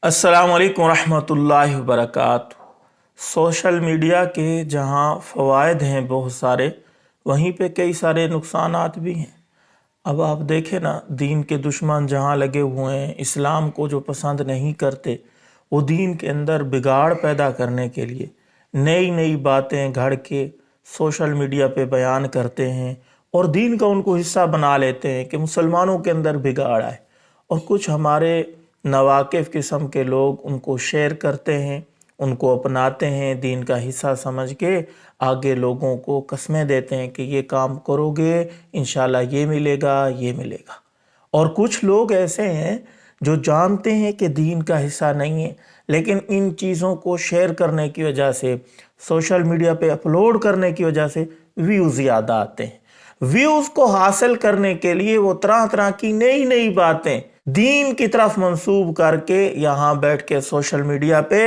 अस्सलाम वालेकुम रहमतुल्लाहि वबरकातुहू। सोशल मीडिया के जहाँ फ़वाइद हैं बहुत सारे, वहीं पे कई सारे नुकसानात भी हैं। अब आप देखें ना, दीन के दुश्मन जहाँ लगे हुए हैं, इस्लाम को जो पसंद नहीं करते, वो दीन के अंदर बिगाड़ पैदा करने के लिए नई नई बातें घड़ के सोशल मीडिया पे बयान करते हैं और दीन का उनको हिस्सा बना लेते हैं कि मुसलमानों के अंदर बिगाड़ आए। और कुछ हमारे नवाकिफ़ किस्म के लोग उनको शेयर करते हैं, उनको अपनाते हैं, दीन का हिस्सा समझ के आगे लोगों को कस्में देते हैं कि ये काम करोगे इंशाल्लाह ये मिलेगा ये मिलेगा। और कुछ लोग ऐसे हैं जो जानते हैं कि दीन का हिस्सा नहीं है, लेकिन इन चीज़ों को शेयर करने की वजह से, सोशल मीडिया पे अपलोड करने की वजह से व्यूज़ ज़्यादा आते हैं। व्यूज़ को हासिल करने के लिए वो तरह तरह की नई नई बातें दीन की तरफ मंसूब करके यहाँ बैठ के सोशल मीडिया पे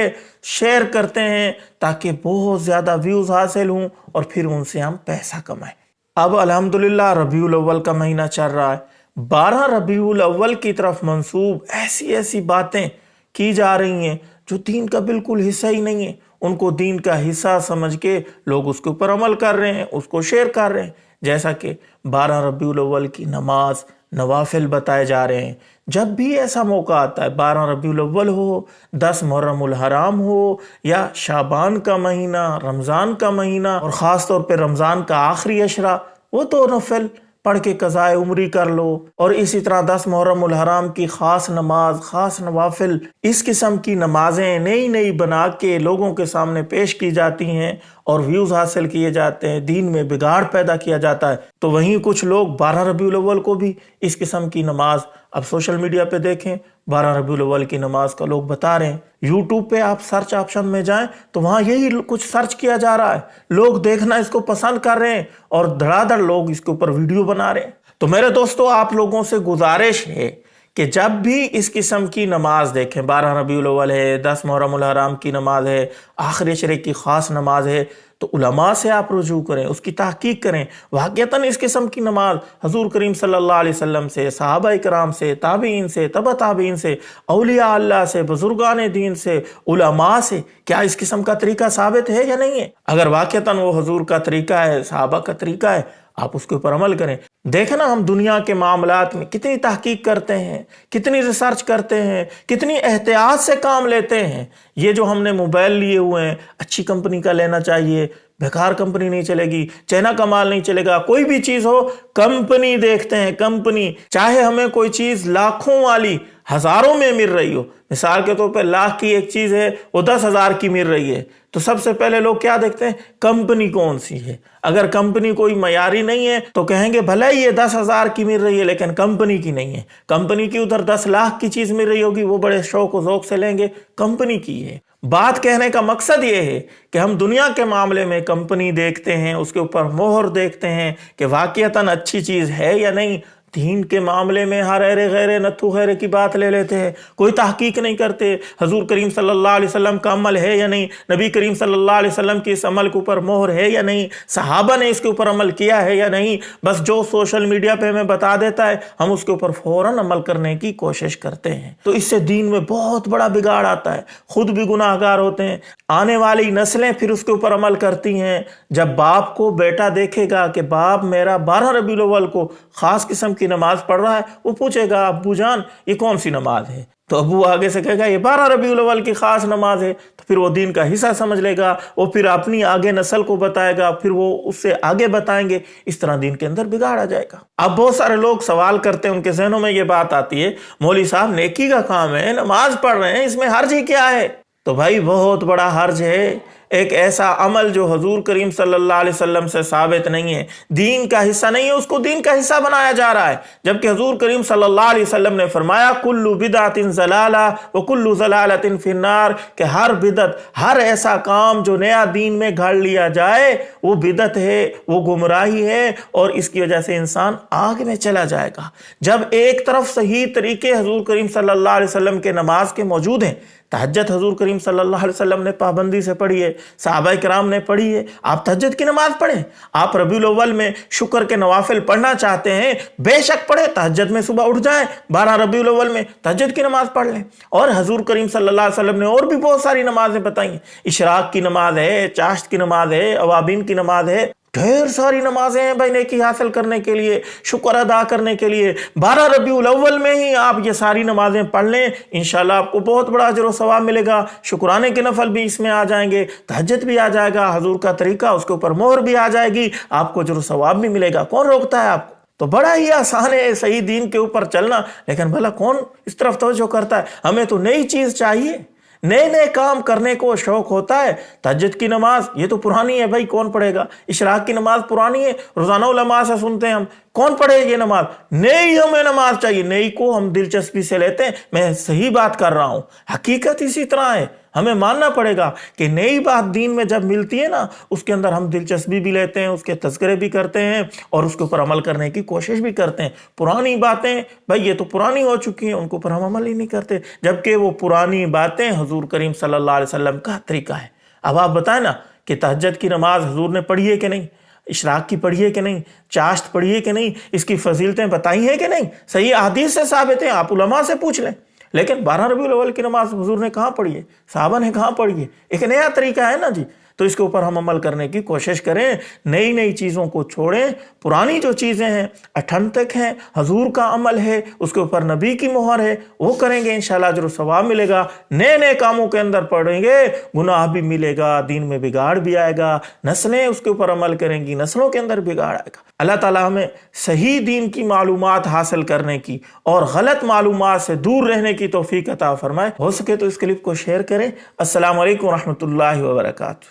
शेयर करते हैं ताकि बहुत ज़्यादा व्यूज़ हासिल हों और फिर उनसे हम पैसा कमाएं। अब अल्हम्दुलिल्लाह रबीउल अव्वल का महीना चल रहा है। 12 रबीउल अव्वल की तरफ मंसूब ऐसी ऐसी बातें की जा रही हैं जो दीन का बिल्कुल हिस्सा ही नहीं है। उनको दीन का हिस्सा समझ के लोग उसके ऊपर अमल कर रहे हैं, उसको शेयर कर रहे हैं। जैसा कि 12 रबीउल अव्वल की नमाज, नवाफिल बताए जा रहे हैं। जब भी ऐसा मौका आता है, 12 रबीउल अव्वल हो, 10 मुहर्रमुल हराम हो, या शाबान का महीना, रमज़ान का महीना, और ख़ास तौर पे रमज़ान का आखिरी अशरा, वो तो नफिल पढ़ के कज़ाए उम्री कर लो। और इसी तरह 10 मुहर्रमुल हराम की ख़ास नमाज, ख़ास नवाफिल, इस किस्म की नमाजें नई नई बना के लोगों के सामने पेश की जाती हैं और व्यूज़ हासिल किए जाते हैं, दीन में बिगाड़ पैदा किया जाता है। तो वहीं कुछ लोग 12 रबीउल अव्वल को भी इस किस्म की नमाज, अब सोशल मीडिया पे देखें 12 रबीउल अव्वल की नमाज का लोग बता रहे हैं। यूट्यूब पे आप सर्च ऑप्शन में जाएं तो वहाँ यही कुछ सर्च किया जा रहा है, लोग देखना इसको पसंद कर रहे हैं और धड़ाधड़ लोग इसके ऊपर वीडियो बना रहे हैं। तो मेरे दोस्तों, आप लोगों से गुजारिश है कि जब भी इस किस्म की नमाज देखें, 12 रबीउल अव्वल है, 10 मुहर्रमुल हराम की नमाज है, आखिरी अशरे की ख़ास नमाज है, तो उलमा से आप रुजू करें, उसकी तहकीक करें। वाक़तन इस किस्म की नमाज हज़ूर करीम सल्लल्लाहु अलैहि वसल्लम से, सहाबा कराम से, ताबीन से, तबा ताबीन से, औलिया अल्लाह से, बुजुर्गान दीन से, उलमा से, क्या इस किस्म का तरीका साबित है या नहीं है? अगर वाक़तन वो हज़ूर का तरीका है, सहाबा का तरीका है, आप उसके ऊपर अमल करें। देखें ना, हम दुनिया के मामलात में कितनी तहकीक करते हैं, कितनी रिसर्च करते हैं, कितनी एहतियात से काम लेते हैं। ये जो हमने मोबाइल लिए हुए हैं, अच्छी कंपनी का लेना चाहिए, बेकार कंपनी नहीं चलेगी, चाइना का माल नहीं चलेगा। कोई भी चीज़ हो, कंपनी देखते हैं, कंपनी, चाहे हमें कोई चीज़ लाखों वाली हज़ारों में मिल रही हो। मिसाल के तौर पे लाख की एक चीज़ है, वो 10,000 की मिल रही है, तो सबसे पहले लोग क्या देखते हैं, कंपनी कौन सी है। अगर कंपनी कोई मयारी नहीं है तो कहेंगे भले ही ये 10,000 की मिल रही है लेकिन कंपनी की नहीं है। कंपनी की उधर 10 लाख की चीज़ मिल रही होगी, वो बड़े शौक और ज़ौक से लेंगे, कंपनी की है। बात कहने का मकसद ये है कि हम दुनिया के मामले में कंपनी देखते हैं, उसके ऊपर मोहर देखते हैं कि वाक़ईतन अच्छी चीज़ है या नहीं। दीन के मामले में हर ऐरे गैरे नथु गैरे की बात ले लेते हैं, कोई तहकीक नहीं करते। हजूर करीम सल्लल्लाहु अलैहि वसल्लम का अमल है या नहीं, नबी करीम सल्लल्लाहु अलैहि वसल्लम की इस अमल के ऊपर मोहर है या नहीं, सहाबा ने इसके ऊपर अमल किया है या नहीं। बस जो सोशल मीडिया पे हमें बता देता है, हम उसके ऊपर फौरन अमल करने की कोशिश करते हैं। तो इससे दीन में बहुत बड़ा बिगाड़ आता है, खुद भी गुनाहगार होते हैं, आने वाली नस्लें फिर उसके ऊपर अमल करती हैं। जब बाप को बेटा देखेगा कि बाप मेरा 12 रबीउल अव्वल को खास किस्म की नमाज पढ़ रहा है, वो पूछेगा अब्बू जान ये कौन सी नमाज है, तो अब्बू आगे से कहेगा ये 12 रबीउल अव्वल की खास नमाज है। तो फिर वो दीन का हिस्सा समझ लेगा, वो फिर अपनी आगे नस्ल को बताएगा, फिर वो उससे आगे बताएंगे। इस तरह दीन के अंदर बिगाड़ आ जाएगा। अब बहुत सारे लोग सवाल करते हैं, उनके जहनों में ये बात आती है, मौलवी साहब नेकी का काम है, नमाज पढ़ रहे हैं, इसमें हर्ज ही क्या है? तो भाई बहुत बड़ा हर्ज है। एक ऐसा अमल जो हजूर करीम सल्लल्लाहु अलैहि वसल्लम से साबित नहीं है, दीन का हिस्सा नहीं है, उसको दीन का हिस्सा बनाया जा रहा है। जबकि हजूर करीम सल्लल्लाहु अलैहि वसल्लम ने फरमाया कुल्लु बिदअतिन ज़लाला व कुल्लु ज़लालतिन फिन्नार, कि हर बिदत, हर ऐसा काम जो नया दीन में घड़ लिया जाए वो बिदत है, वो गुमराही है और इसकी वजह से इंसान आग में चला जाएगा। जब एक तरफ सही तरीके हजूर करीम सल्लल्लाहु अलैहि वसल्लम के नमाज के मौजूद हैं, तहज्जुद हजूर करीम सल्लल्लाहु अलैहि वसल्लम ने पाबंदी से पढ़ी है, صحابہ کرام نے پڑھی ہے۔ آپ تہجد کی نماز پڑھیں، آپ ربیع الاول میں شکر کے نوافل پڑھنا چاہتے ہیں، بے شک پڑھیں، تہجد میں صبح اٹھ جائیں، 12 ربیع الاول میں تہجد کی نماز پڑھ لیں۔ اور حضور کریم صلی اللہ علیہ وسلم نے اور بھی بہت ساری نمازیں بتائی ہیں، اشراق کی نماز ہے، چاشت کی نماز ہے، اوابین کی نماز ہے، ڈھیر ساری نمازیں ہیں بھائی نیکی حاصل کرنے کے لیے، شکر ادا کرنے کے لیے۔ 12 ربیع الاول میں ہی آپ یہ ساری نمازیں پڑھ لیں، انشاءاللہ آپ کو بہت بڑا اجر و ثواب ملے گا۔ شکرانے کے نفل بھی اس میں آ جائیں گے، تہجد بھی آ جائے گا، حضور کا طریقہ اس کے اوپر مہر بھی آ جائے گی، آپ کو اجر و ثواب بھی ملے گا۔ کون روکتا ہے آپ کو؟ تو بڑا ہی آسان ہے صحیح دین کے اوپر چلنا، لیکن بھلا کون اس طرف توجہ کرتا ہے؟ ہمیں تو نئی چیز چاہیے، نئے نئے کام کرنے کو شوق ہوتا ہے۔ تہجد کی نماز یہ تو پرانی ہے بھائی، کون پڑھے گا؟ اشراق کی نماز پرانی ہے، روزانہ علماء سے سنتے ہیں ہم، کون پڑھے یہ نماز؟ نئی ہمیں نماز چاہیے، نئی کو ہم دلچسپی سے لیتے ہیں۔ میں صحیح بات کر رہا ہوں، حقیقت اسی طرح ہے۔ ہمیں ماننا پڑے گا کہ نئی بات دین میں جب ملتی ہے نا، اس کے اندر ہم دلچسپی بھی لیتے ہیں، اس کے تذکرے بھی کرتے ہیں اور اس کے اوپر عمل کرنے کی کوشش بھی کرتے ہیں۔ پرانی باتیں بھائی یہ تو پرانی ہو چکی ہیں، ان کے اوپر ہم عمل ہی نہیں کرتے، جبکہ وہ پرانی باتیں حضور کریم صلی اللہ علیہ وسلم کا طریقہ ہے۔ اب آپ بتائیں نا کہ تہجد کی نماز حضور نے پڑھی ہے کہ نہیں؟ اشراق کی پڑھی ہے کہ نہیں؟ چاشت پڑھی ہے کہ نہیں؟ اس کی فضیلتیں بتائی ہیں کہ نہیں؟ صحیح احادیث سے ثابت ہیں، آپ علماء سے پوچھ لیں۔ لیکن 12 ربیع الاول کی نماز حضور نے کہاں پڑھی ہے؟ صحابہ نے کہاں پڑھی ہے؟ ایک نیا طریقہ ہے نا جی، تو اس کے اوپر ہم عمل کرنے کی کوشش کریں، نئی نئی چیزوں کو چھوڑیں۔ پرانی جو چیزیں ہیں اٹھنٹک ہیں، حضور کا عمل ہے، اس کے اوپر نبی کی مہر ہے، وہ کریں گے انشاءاللہ اجر و ثواب ملے گا۔ نئے نئے کاموں کے اندر پڑیں گے، گناہ بھی ملے گا، دین میں بگاڑ بھی آئے گا، نسلیں اس کے اوپر عمل کریں گی، نسلوں کے اندر بگاڑ آئے گا۔ اللہ تعالیٰ ہمیں صحیح دین کی معلومات حاصل کرنے کی اور غلط معلومات سے دور رہنے کی توفیق عطا فرمائے۔ ہو سکے تو اس کلپ کو شیئر کریں۔ السلام علیکم ورحمۃ اللہ وبرکاتہ۔